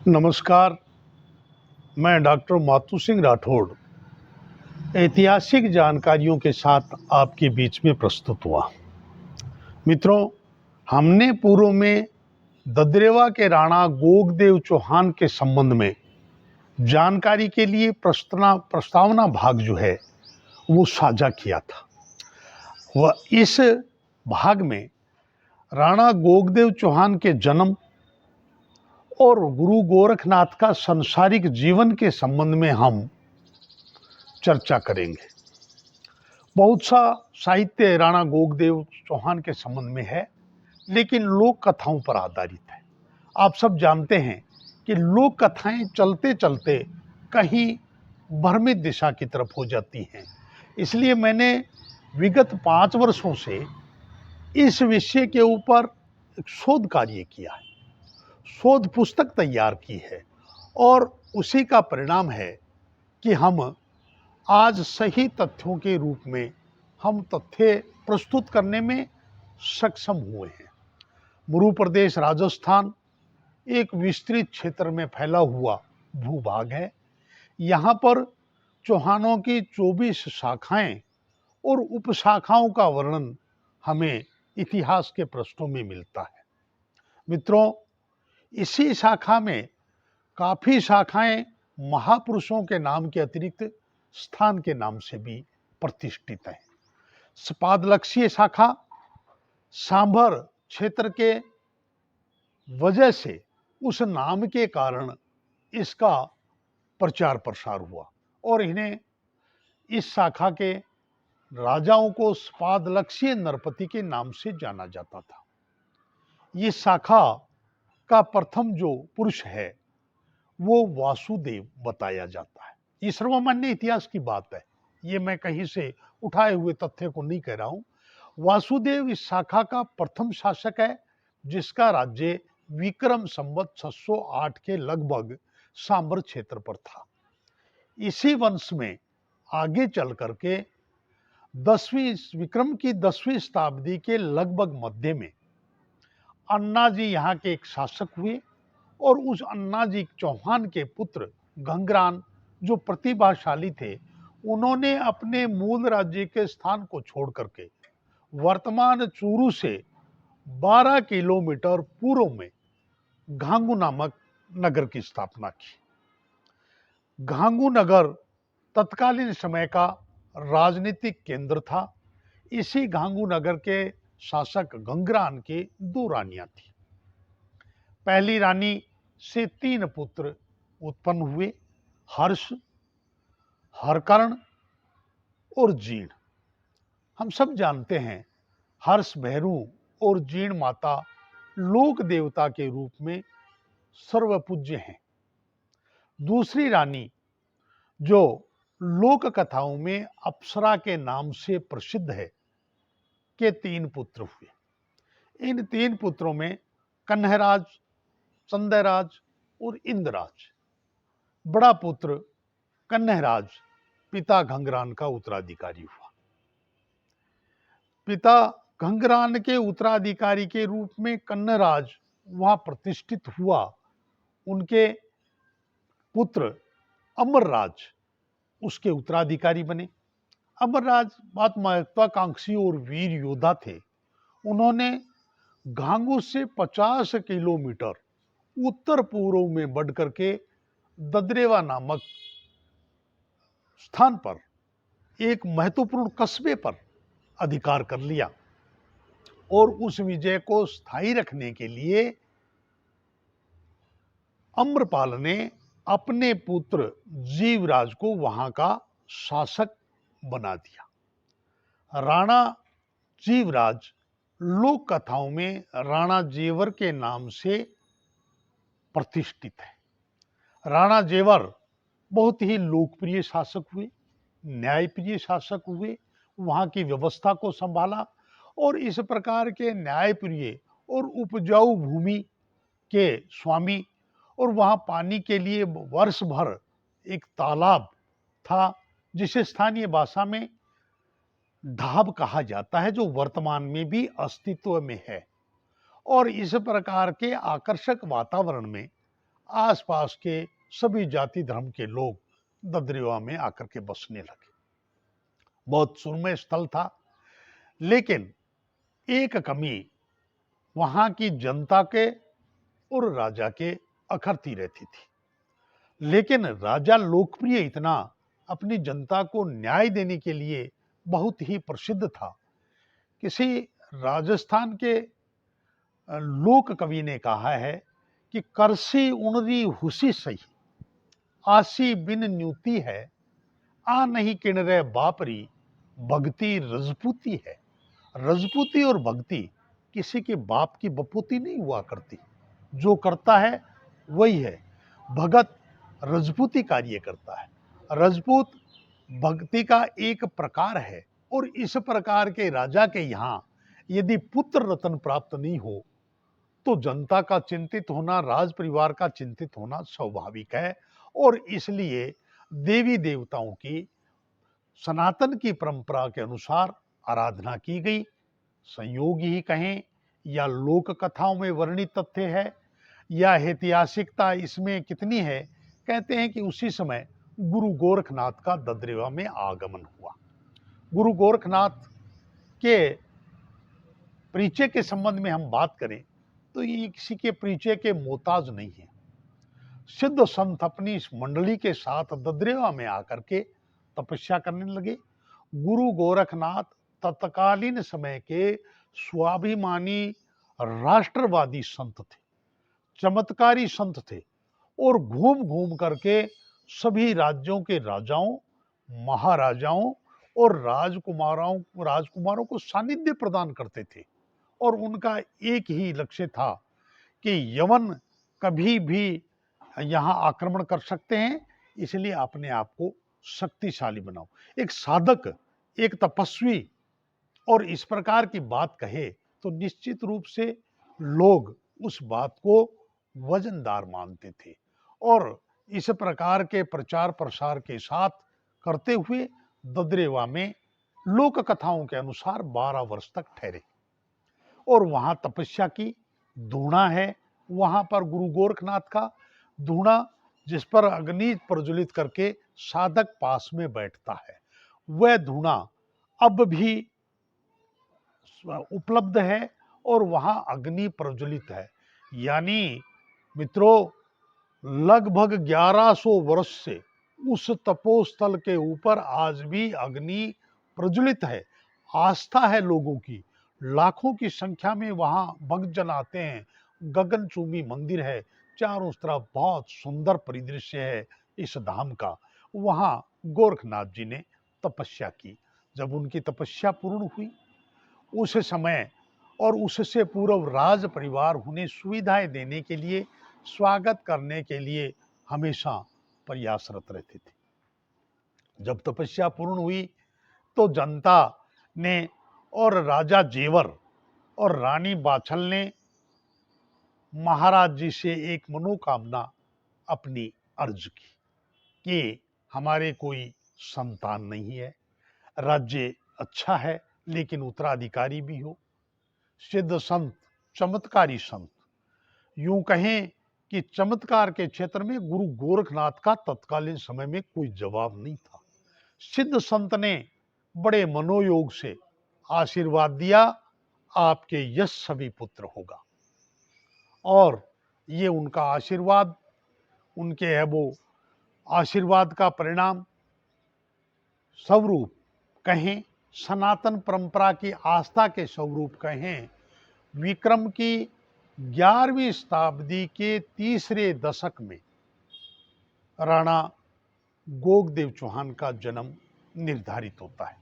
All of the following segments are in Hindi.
नमस्कार। मैं डॉक्टर मातु सिंह राठौड़ ऐतिहासिक जानकारियों के साथ आपके बीच में प्रस्तुत हुआ। मित्रों, हमने पूर्व में ददरेवा के राणा गोगदेव चौहान के संबंध में जानकारी के लिए प्रस्तावना भाग जो है वो साझा किया था। वह इस भाग में राणा गोगदेव चौहान के जन्म और गुरु गोरखनाथ का सांसारिक जीवन के संबंध में हम चर्चा करेंगे। बहुत सा साहित्य राणा गोगदेव चौहान के संबंध में है, लेकिन लोक कथाओं पर आधारित है। आप सब जानते हैं कि लोक कथाएं चलते चलते कहीं भ्रमित दिशा की तरफ हो जाती हैं। इसलिए मैंने विगत 5 वर्षों से इस विषय के ऊपर एक शोध कार्य किया है, शोध पुस्तक तैयार की है, और उसी का परिणाम है कि हम आज सही तथ्यों के रूप में हम तथ्य प्रस्तुत करने में सक्षम हुए हैं। मरु प्रदेश राजस्थान एक विस्तृत क्षेत्र में फैला हुआ भूभाग है। यहाँ पर चौहानों की 24 शाखाएं और उपशाखाओं का वर्णन हमें इतिहास के पृष्ठों में मिलता है। मित्रों, इसी शाखा में काफी शाखाएं महापुरुषों के नाम के अतिरिक्त स्थान के नाम से भी प्रतिष्ठित है। सपादलक्षीय शाखा सांभर क्षेत्र के वजह से उस नाम के कारण इसका प्रचार प्रसार हुआ और इन्हें इस शाखा के राजाओं को सपादलक्षीय नरपति के नाम से जाना जाता था। ये शाखा का प्रथम जो पुरुष है वो वासुदेव बताया जाता है। ये सर्वमान्य इतिहास की बात है, ये मैं कहीं से उठाए हुए तथ्य को नहीं कह रहा हूं। वासुदेव इस शाखा का प्रथम शासक है, जिसका राज्य विक्रम संवत 608 के लगभग सांबर क्षेत्र पर था। इसी वंश में आगे चल करके विक्रम की 10वीं शताब्दी के लगभग मध्य में अन्ना जी यहाँ के एक शासक हुए और उस अन्ना जी चौहान के पुत्र घंग्रान जो प्रतिभाशाली थे, उन्होंने अपने मूल राज्य के स्थान को छोड़ करके वर्तमान चूरू से 12 किलोमीटर पूर्व में घांगू नामक नगर की स्थापना की। घांगू नगर तत्कालीन समय का राजनीतिक केंद्र था। इसी घांगू नगर के शासक घंग्रान के 2 रानियां थी। पहली रानी से 3 पुत्र उत्पन्न हुए, हर्ष, हरकर्ण और जीर्ण। हम सब जानते हैं हर्ष भैरू और जीर्ण माता लोक देवता के रूप में सर्वपूज्य हैं। दूसरी रानी जो लोक कथाओं में अप्सरा के नाम से प्रसिद्ध है, के 3 पुत्र हुए। इन 3 पुत्रों में कन्हराज, चंदराज और इंद्रराज। बड़ा पुत्र कन्हराज पिता घंग्रान का उत्तराधिकारी हुआ। पिता घंग्रान के उत्तराधिकारी के रूप में कन्हराज वहां प्रतिष्ठित हुआ। उनके पुत्र अमरराज उसके उत्तराधिकारी बने। अमरराज बहुत महत्वाकांक्षी और वीर योद्धा थे। उन्होंने घांगू से 50 किलोमीटर उत्तर पूर्व में बढ़ करके ददरेवा नामक स्थान पर एक महत्वपूर्ण कस्बे पर अधिकार कर लिया और उस विजय को स्थायी रखने के लिए अम्रपाल ने अपने पुत्र जीवराज को वहां का शासक बना दिया। राणा जीवराज लोक कथाओं में राणा जेवर के नाम से प्रतिष्ठित है। राणा जेवर बहुत ही लोकप्रिय शासक हुए, न्यायप्रिय शासक हुए, वहां की व्यवस्था को संभाला और इस प्रकार के न्यायप्रिय और उपजाऊ भूमि के स्वामी, और वहां पानी के लिए वर्ष भर एक तालाब था जिसे स्थानीय भाषा में ढाब कहा जाता है, जो वर्तमान में भी अस्तित्व में है। और इस प्रकार के आकर्षक वातावरण में आसपास के सभी जाति धर्म के लोग ददरेवा में आकर के बसने लगे। बहुत सुरम्य स्थल था, लेकिन एक कमी वहां की जनता के और राजा के अखरती रहती थी। लेकिन राजा लोकप्रिय इतना, अपनी जनता को न्याय देने के लिए बहुत ही प्रसिद्ध था। किसी राजस्थान के लोक कवि ने कहा है कि करसी उणरी हुसी सही, आसी बिन न्यूती है, आ नहीं किणरे बापरी, भक्ति रजपूती है। रजपूती और भक्ति किसी के बाप की बपूती नहीं हुआ करती, जो करता है वही है। भगत रजपूती कार्य करता है, रजपूत भक्ति का एक प्रकार है। और इस प्रकार के राजा के यहाँ यदि पुत्र रत्न प्राप्त नहीं हो तो जनता का चिंतित होना, राज परिवार का चिंतित होना स्वाभाविक है। और इसलिए देवी देवताओं की सनातन की परंपरा के अनुसार आराधना की गई। संयोग ही कहें या लोक कथाओं में वर्णित तथ्य है या ऐतिहासिकता इसमें कितनी है, कहते हैं कि उसी समय गुरु गोरखनाथ का ददरेवा में आगमन हुआ। गुरु गोरखनाथ के परिचय के संबंध में हम बात करें तो ये किसी के परिचय के मोहताज नहीं है। सिद्ध संत अपनी इस मंडली के साथ ददरेवा में आकर के तपस्या करने लगे। गुरु गोरखनाथ तत्कालीन समय के स्वाभिमानी राष्ट्रवादी संत थे, चमत्कारी संत थे, और घूम घूम करके सभी राज्यों के राजाओं, महाराजाओं और राजकुमारों को सानिध्य प्रदान करते थे। और उनका एक ही लक्ष्य था कि यवन कभी भी यहाँ आक्रमण कर सकते हैं, इसलिए अपने आप को शक्तिशाली बनाओ। एक साधक, एक तपस्वी और इस प्रकार की बात कहे तो निश्चित रूप से लोग उस बात को वजनदार मानते थे। और इस प्रकार के प्रचार प्रसार के साथ करते हुए ददरेवा में लोक कथाओं के अनुसार 12 वर्ष तक ठहरे और वहां तपस्या की। धूणा है वहां पर गुरु गोरखनाथ का धूणा, जिस पर अग्नि प्रज्वलित करके साधक पास में बैठता है। वह धूणा अब भी उपलब्ध है और वहां अग्नि प्रज्वलित है। यानी मित्रों, लगभग 1100 वर्ष से उस तपोस्थल के ऊपर आज भी अग्नि प्रज्वलित है। आस्था है लोगों की, लाखों की संख्या में वहां भक्तजन आते हैं। गगनचुंबी मंदिर है, चारों तरफ बहुत सुंदर परिदृश्य है इस धाम का। वहां गोरखनाथ जी ने तपस्या की। जब उनकी तपस्या पूर्ण हुई, उस समय और उससे पूर्व राज परिवार उन्हें सुविधाएं देने के लिए, स्वागत करने के लिए हमेशा प्रयासरत रहते थे। जब तपस्या पूर्ण हुई तो जनता ने और राजा जेवर और रानी बाछल ने महाराज जी से एक मनोकामना अपनी अर्ज की कि हमारे कोई संतान नहीं है, राज्य अच्छा है लेकिन उत्तराधिकारी भी हो। सिद्ध संत, चमत्कारी संत, यूं कहें कि चमत्कार के क्षेत्र में गुरु गोरखनाथ का तत्कालीन समय में कोई जवाब नहीं था। सिद्ध संत ने बड़े मनोयोग से आशीर्वाद दिया, आपके यश सभी पुत्र होगा। और ये उनका आशीर्वाद, उनके है वो आशीर्वाद का परिणाम स्वरूप कहें, सनातन परंपरा की आस्था के स्वरूप कहें, विक्रम की 11वीं शताब्दी के तीसरे दशक में राणा गोगदेव चौहान का जन्म निर्धारित होता है।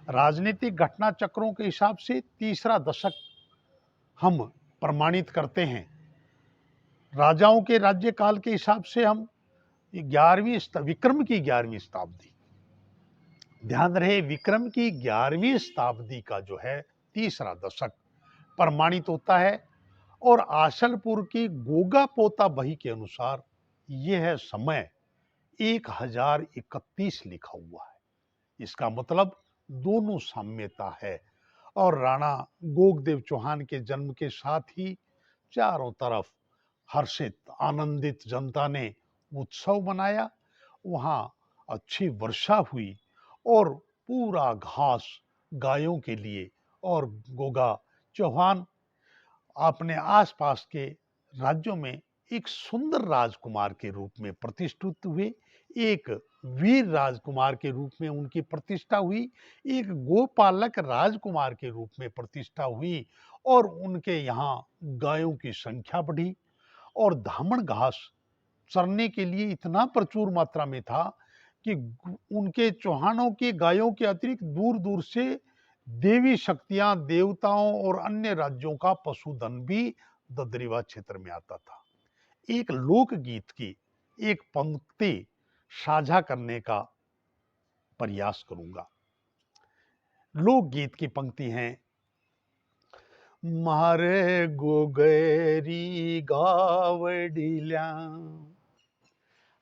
राजनीतिक घटना चक्रों के हिसाब से तीसरा दशक हम प्रमाणित करते हैं। राजाओं के राज्यकाल के हिसाब से हम विक्रम की 11वीं शताब्दी, ध्यान रहे विक्रम की 11वीं शताब्दी का जो है तीसरा दशक प्रमाणित होता है। और आशलपुर की गोगा पोता बही के अनुसार यह समय 1031 लिखा हुआ है। इसका मतलब दोनों साम्यता है। और राणा गोगदेव चौहान के जन्म के साथ ही चारों तरफ हर्षित आनंदित जनता ने उत्सव मनाया। वहाँ अच्छी वर्षा हुई और पूरा घास गायों के लिए, और गोगा चौहान अपने आसपास के राज्यों में एक सुंदर राजकुमार के रूप में प्रतिष्ठित हुए। एक वीर राजकुमार के रूप में उनकी प्रतिष्ठा हुई, एक गोपालक राजकुमार के रूप में प्रतिष्ठा हुई, और उनके यहाँ गायों की संख्या बढ़ी, और धामण घास चरने के लिए इतना प्रचुर मात्रा में था कि उनके चौहानों के गायों के अतिरिक्त दूर दूर से देवी शक्तियां, देवताओं और अन्य राज्यों का पशुधन भी ददरीवा क्षेत्र में आता था। एक लोकगीत की एक पंक्ति साझा करने का प्रयास करूंगा। लोकगीत की पंक्ति है, मारे गोगरी गावडिल्या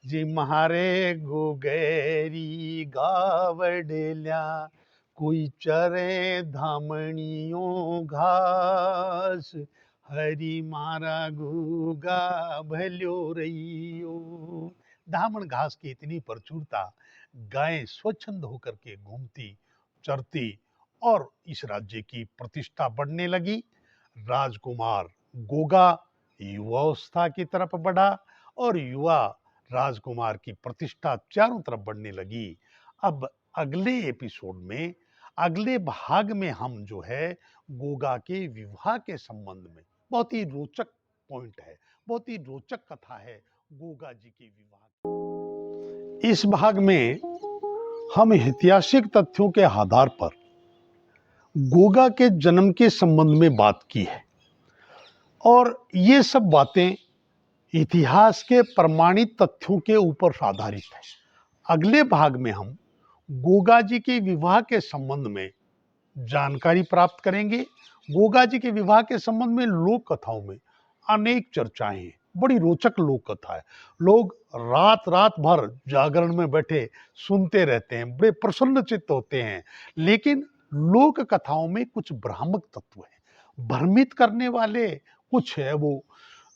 जी, म्हारे गोगरी गावडल्या, कोई चरे धामणियों घास, हरी मारा गुगा भल्यो रहियो। धामण घास की इतनी प्रचुरता, गायें स्वच्छंद होकर के घूमती, चरती, और इस राज्य की प्रतिष्ठा बढ़ने लगी। राजकुमार गोगा युवावस्था की तरफ बढ़ा, और युवा राजकुमार की प्रतिष्ठा चारों तरफ बढ़ने लगी। अब अगले एपिसोड में, अगले भाग में हम जो है गोगा के विवाह के संबंध में, बहुत ही रोचक पॉइंट है, बहुत ही रोचक कथा है गोगा जी के विवाह। इस भाग में हम ऐतिहासिक तथ्यों के आधार पर गोगा के जन्म के संबंध में बात की है, और ये सब बातें इतिहास के प्रमाणित तथ्यों के ऊपर आधारित है। अगले भाग में हम गोगा जी के विवाह के संबंध में जानकारी प्राप्त करेंगे। गोगा जी के विवाह के संबंध में लोक कथाओं में अनेक चर्चाएं हैं, बड़ी रोचक लोक कथा है। लोग रात रात भर जागरण में बैठे सुनते रहते हैं, बड़े प्रसन्न चित्त होते हैं। लेकिन लोक कथाओं में कुछ भ्रामक तत्व हैं, भ्रमित करने वाले कुछ है वो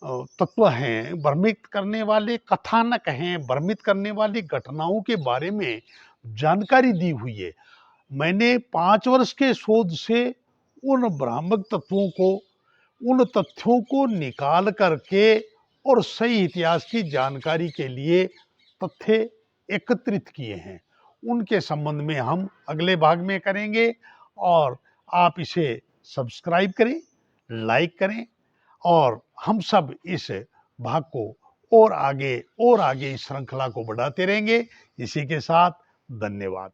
तत्व हैं, भ्रमित करने वाले कथानक हैं, भ्रमित करने वाली घटनाओं के बारे में जानकारी दी हुई है। मैंने 5 वर्ष के शोध से उन भ्रामक तत्वों को, उन तथ्यों को निकाल करके और सही इतिहास की जानकारी के लिए तथ्य एकत्रित किए हैं। उनके संबंध में हम अगले भाग में करेंगे, और आप इसे सब्सक्राइब करें, लाइक करें, और हम सब इस भाग को और आगे इस श्रृंखला को बढ़ाते रहेंगे। इसी के साथ धन्यवाद।